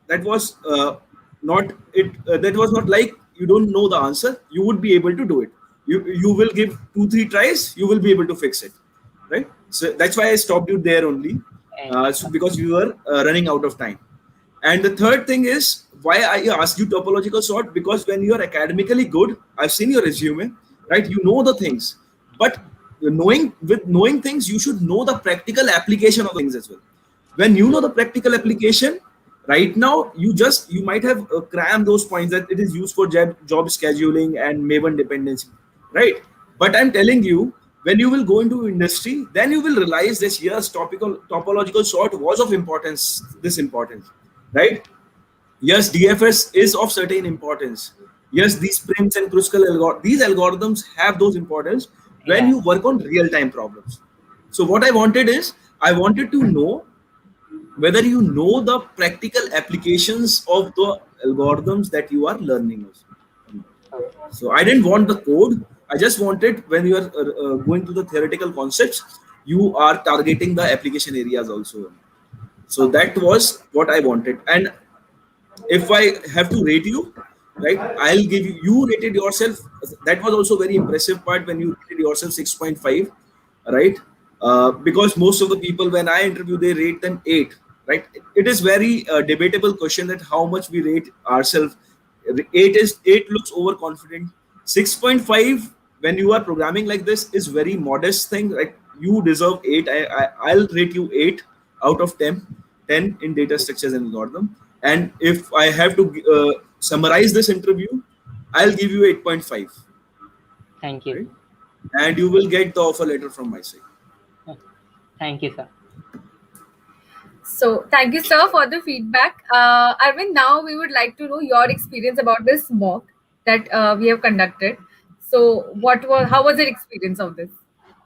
not it. That was not like you don't know the answer. You would be able to do it. You will give 2 3 tries. You will be able to fix it, right? So that's why I stopped you there only, so because we were running out of time. And the third thing is why I asked you topological sort, because when you are academically good, I've seen your resume, right? You know the things, but knowing things, you should know the practical application of things as well. When you know the practical application, right now you might have crammed those points that it is used for job scheduling and Maven dependency, right? But I'm telling you, when you will go into industry, then you will realize this, yes, topical topological sort was of importance, this importance, right? Yes, DFS is of certain importance. Yes, these Prim's and Kruskal these algorithms have those importance when Yeah. you work on real-time problems. So what I wanted is, I wanted to know whether you know the practical applications of the algorithms that you are learning. So I didn't want the code. I just wanted, when you are going to the theoretical concepts, you are targeting the application areas also. So Okay. that was what I wanted. And if I have to rate you, right, I'll give you, you rated yourself. That was also very impressive part when you rated yourself 6.5, right? Because most of the people, when I interview, they rate them 8, right? It is very debatable question that how much we rate ourselves. 8 looks overconfident. 6.5, when you are programming like this, is very modest thing. Like, you deserve 8. I'll rate you 8 out of 10. 10 in data structures and algorithm. And if I have to summarize this interview, I'll give you 8.5, Thank you. right? And you will get the offer letter from my side. Thank you, sir. So thank you, sir, for the feedback. Arvind, now we would like to know your experience about this mock that we have conducted. So how was your experience of this?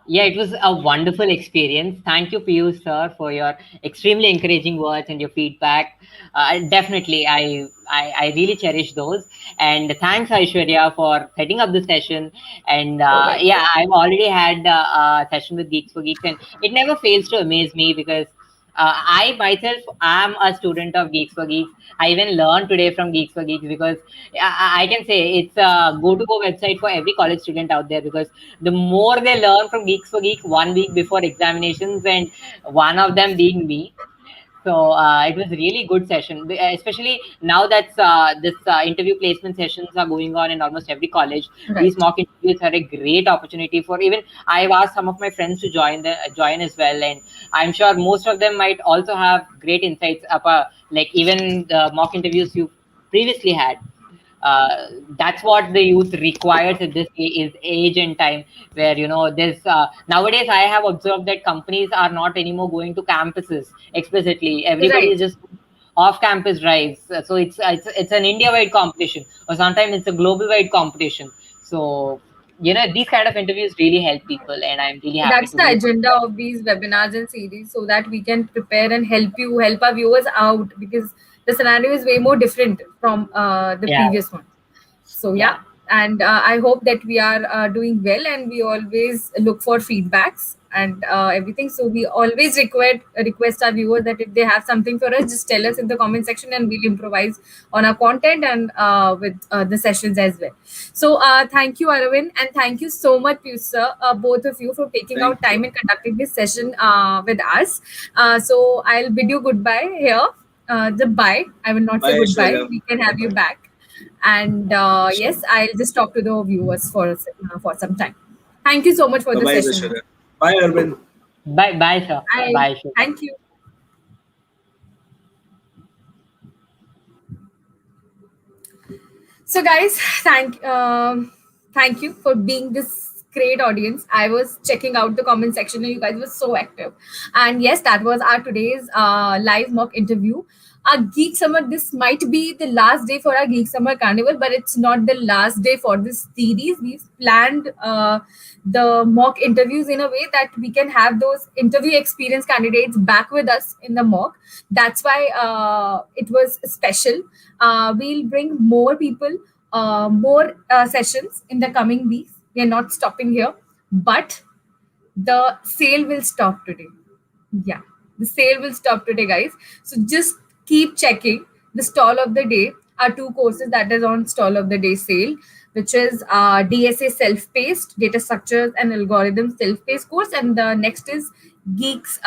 Yeah, it was a wonderful experience. Thank you, Piyush sir, for your extremely encouraging words and your feedback. Definitely, I really cherish those. And thanks, Aishwarya, for setting up the session. And All right. yeah, I've already had a session with Geeks for Geeks, and it never fails to amaze me because I myself am a student of Geeks for Geeks. I even learned today from Geeks for Geeks because I can say it's a go-to-go website for every college student out there, because the more they learn from Geeks for Geek 1 week before examinations, and one of them being me. So it was really good session, especially now that this interview placement sessions are going on in almost every college. These Right. mock interviews are a great opportunity for, even I've asked some of my friends to join as well, and I'm sure most of them might also have great insights about, like, even the mock interviews you previously had. That's what the youth requires at this is age and time, where there's nowadays I have observed that companies are not anymore going to campuses explicitly. Everybody is Right. just off campus drives. So it's an India wide competition, or sometimes it's a global wide competition. So these kind of interviews really help people, and I'm really happy That's to the be. agenda of these webinars and series, so that we can prepare and help our viewers out, because the scenario is way more different from the Yeah, previous one. So yeah. yeah, and I hope that we are doing well, and we always look for feedbacks and everything. So we always request our viewers that if they have something for us, just tell us in the comment section, and we'll improvise on our content and with the sessions as well. So thank you, Aravind, and thank you so much, Piyush sir, both of you, for taking Thank out you. time and conducting this session with us. So I'll bid you goodbye here. The bye. I will not say Bye, goodbye. Aishwarya. We can Bye have you bye. back. And Sure. yes, I'll just talk to the viewers for some time. Thank you so much for Bye the bye, session. Aishwarya. Bye, Arvind. Bye, sir. Bye. Bye, sure. Thank you. So, guys, thank you for being this great audience. I was checking out the comment section, and you guys were so active. And yes, that was our today's live mock interview. our Geek Summer, this might be the last day for our Geek Summer Carnival, but it's not the last day for this series. We've planned the mock interviews in a way that we can have those interview experience candidates back with us in the mock. That's why it was special. We'll bring more people, more sessions in the coming weeks. We are not stopping here, but the sale will stop today. Yeah, the sale will stop today, guys. So just keep checking the stall of the day. Are two courses that is on stall of the day sale, which is DSA self-paced data structures and algorithms self-paced course, and the next is Geeks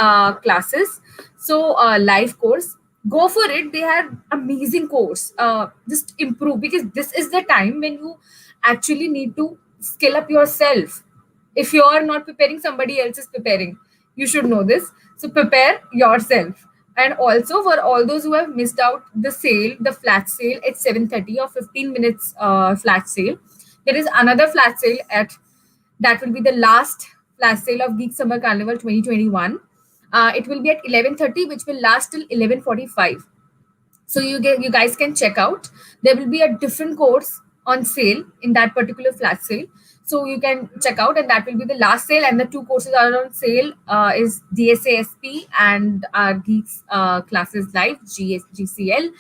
classes. So live course. Go for it. They have amazing course. Just improve, because this is the time when you actually need to skill up yourself. If you are not preparing, somebody else is preparing. You should know this. So prepare yourself. And also for all those who have missed out the sale, the flat sale at 7:30 or 15 minutes flat sale, there is another flat sale at, that will be the last flash sale of Geek Summer Carnival 2021. It will be at 11:30, which will last till 11:45. So you guys can check out. There will be a different course on sale in that particular flash sale. So you can check out, and that will be the last sale. And the two courses are on sale is DSASP and Geeks Classes Live, GCL.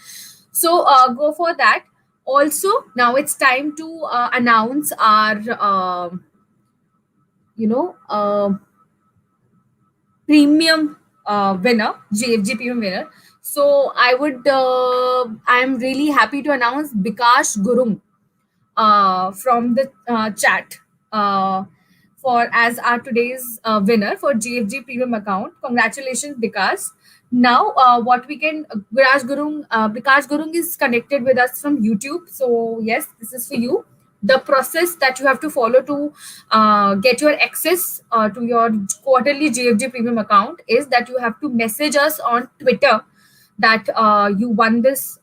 So go for that. Also, now it's time to announce our premium winner, GFG premium winner. So I'm really happy to announce Bikash Gurung from the chat for as our today's winner for GFG premium account. Congratulations, Bikash. Now, what we can, Bikash Gurung is connected with us from YouTube. So yes, this is for you. The process that you have to follow to get your access to your quarterly GFG premium account is that you have to message us on Twitter that you won this.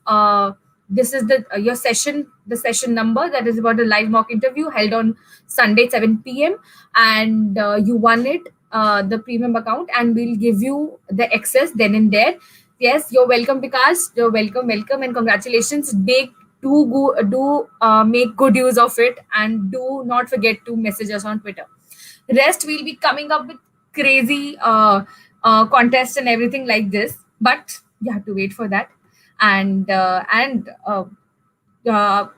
This is your session, the session number that is about a live mock interview held on Sunday 7 p.m. and you won it, the premium account, and we'll give you the access then and there. Yes, you're welcome, Vikas. You're welcome, and congratulations. Do make good use of it, and do not forget to message us on Twitter. Rest, we'll be coming up with crazy contests and everything like this, but you have to wait for that. And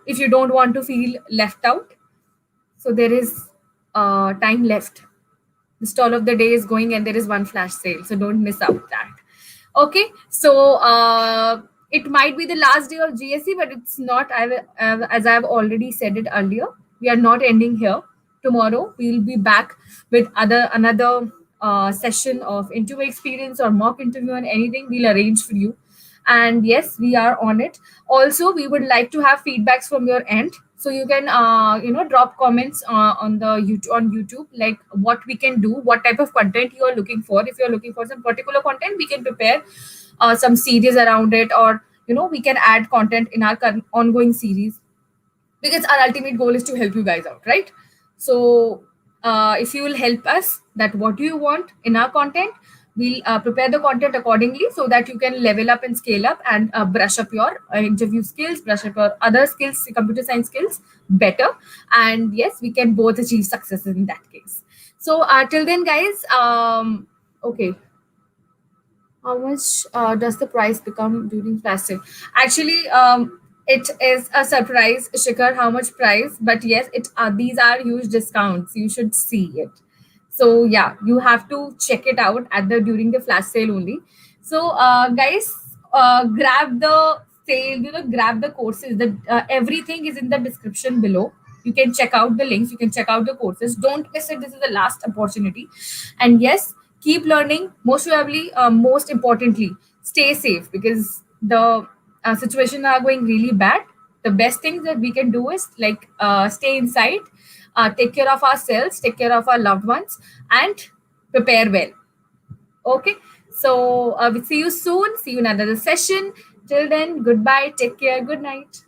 if you don't want to feel left out, so there is time left. The stall of the day is going, and there is one flash sale, so don't miss out that. Okay, so it might be the last day of GSC, but it's not. As I've already said it earlier, we are not ending here. Tomorrow we'll be back with another session of interview experience or mock interview, and anything we'll arrange for you. And yes, we are on it. Also, we would like to have feedbacks from your end, so you can drop comments on YouTube, like what we can do, what type of content you are looking for. If you're looking for some particular content, we can prepare some series around it, or we can add content in our ongoing series, because our ultimate goal is to help you guys out, right? So if you will help us, that what do you want in our content, we'll prepare the content accordingly, so that you can level up and scale up and brush up your interview skills, brush up your other skills, computer science skills better. And yes, we can both achieve success in that case. So till then, guys, okay. How much does the price become during flash sale? Actually, it is a surprise, Shikhar, how much price. But yes, these are huge discounts. You should see it. So yeah, you have to check it out during the flash sale only. So guys, grab the sale, grab the courses. Everything is in the description below. You can check out the links. You can check out the courses. Don't miss it. This is the last opportunity. And yes, keep learning. Most probably, most importantly, stay safe, because the situation are going really bad. The best thing that we can do is stay inside, take care of ourselves, take care of our loved ones, and prepare well. Okay, so we'll see you soon. See you in another session. Till then, goodbye. Take care. Good night.